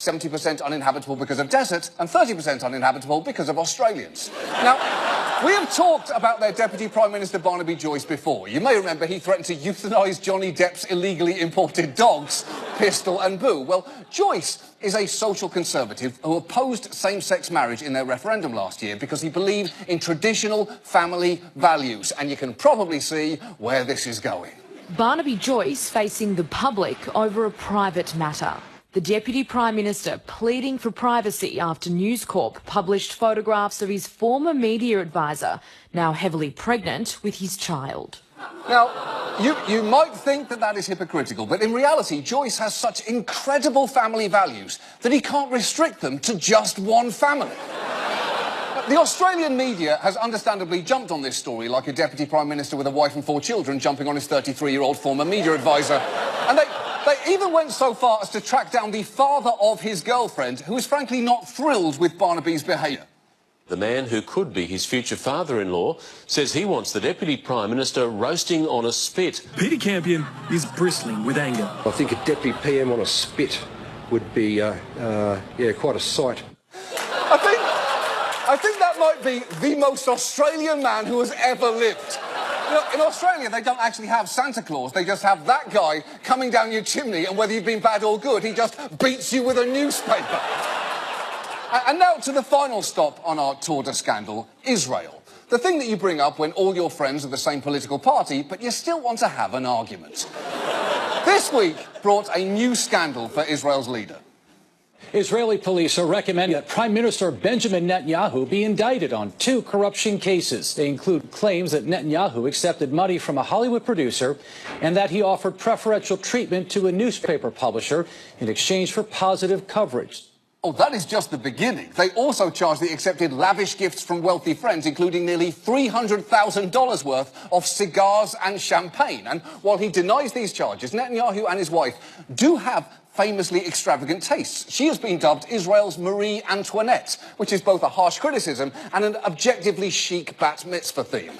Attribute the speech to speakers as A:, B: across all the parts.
A: 70% uninhabitable because of desert, and 30% uninhabitable because of Australians. Now, we have talked about their Deputy Prime Minister Barnaby Joyce before. You may remember he threatened to euthanise Johnny Depp's illegally imported dogs, Pistol and Boo. Well, Joyce is a social conservative who opposed same-sex marriage in their referendum last year because he believed in traditional family values. And you can probably see where this is going.
B: Barnaby Joyce facing the public over a private matter. The Deputy Prime Minister pleading for privacy after News Corp published photographs of his former media advisor, now heavily pregnant with his child.
A: Now, you might think that that is hypocritical, but in reality, Joyce has such incredible family values that he can't restrict them to just one family. The Australian media has understandably jumped on this story like a Deputy Prime Minister with a wife and 4 children jumping on his 33-year-old former media advisor. And they even went so far as to track down the father of his girlfriend, who is frankly not thrilled with Barnaby's behaviour.
C: The man who could be his future father-in-law says he wants the Deputy Prime Minister roasting on a spit.
D: Peter Campion is bristling with anger.
E: I think a Deputy PM on a spit would be, quite a sight.
A: I think that might be the most Australian man who has ever lived. You know, in Australia, they don't actually have Santa Claus. They just have that guy coming down your chimney, and whether you've been bad or good, he just beats you with a newspaper. And now to the final stop on our tour de scandal, Israel. The thing that you bring up when all your friends are the same political party, but you still want to have an argument. This week brought a new scandal for Israel's leader.
F: Israeli police are recommending that Prime Minister Benjamin Netanyahu be indicted on 2 corruption cases. They include claims that Netanyahu accepted money from a Hollywood producer and that he offered preferential treatment to a newspaper publisher in exchange for positive coverage.
A: Oh, that is just the beginning. They also charge that he accepted lavish gifts from wealthy friends, including nearly $300,000 worth of cigars and champagne. And while he denies these charges, Netanyahu and his wife do have famously extravagant tastes. She has been dubbed Israel's Marie Antoinette, which is both a harsh criticism and an objectively chic bat mitzvah theme.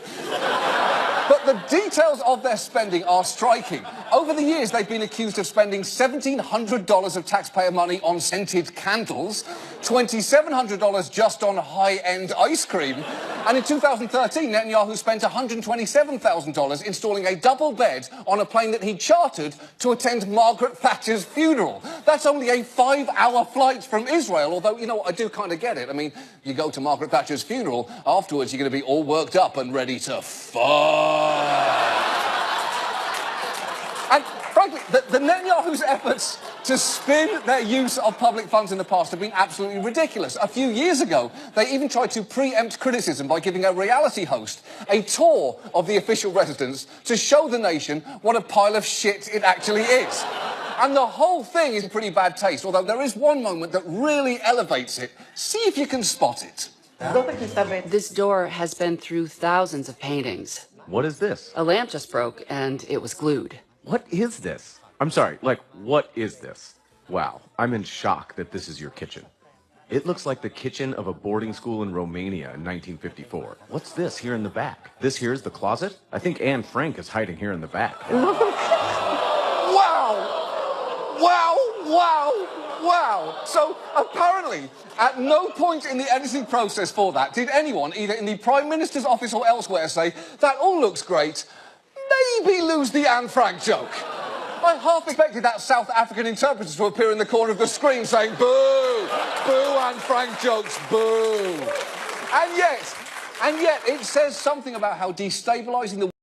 A: But the details of their spending are striking. Over the years, they've been accused of spending $1,700 of taxpayer money on scented candles, $2,700 just on high-end ice cream, and in 2013, Netanyahu spent $127,000 installing a double bed on a plane that he chartered to attend Margaret Thatcher's funeral. That's only a 5-hour flight from Israel, although, you know, I do kind of get it. I mean, you go to Margaret Thatcher's funeral, afterwards you're going to be all worked up and ready to fuck. And frankly, the Netanyahu's efforts to spin their use of public funds in the past have been absolutely ridiculous. A few years ago, they even tried to preempt criticism by giving a reality host a tour of the official residence to show the nation what a pile of shit it actually is. And the whole thing is in pretty bad taste, although there is one moment that really elevates it. See if you can spot it.
G: This door has been through thousands of paintings.
H: What is this?
G: A lamp just broke and it was glued.
H: What is this? I'm sorry, what is this? Wow, I'm in shock that this is your kitchen. It looks like the kitchen of a boarding school in Romania in 1954. What's this here in the back? This here is the closet? I think Anne Frank is hiding here in the back.
A: Wow! So, apparently, at no point in the editing process for that did anyone, either in the Prime Minister's office or elsewhere, say, that all looks great, maybe lose the Anne Frank joke. I half expected that South African interpreter to appear in the corner of the screen saying, boo! Boo, Anne Frank jokes, boo! And yet, it says something about how destabilising the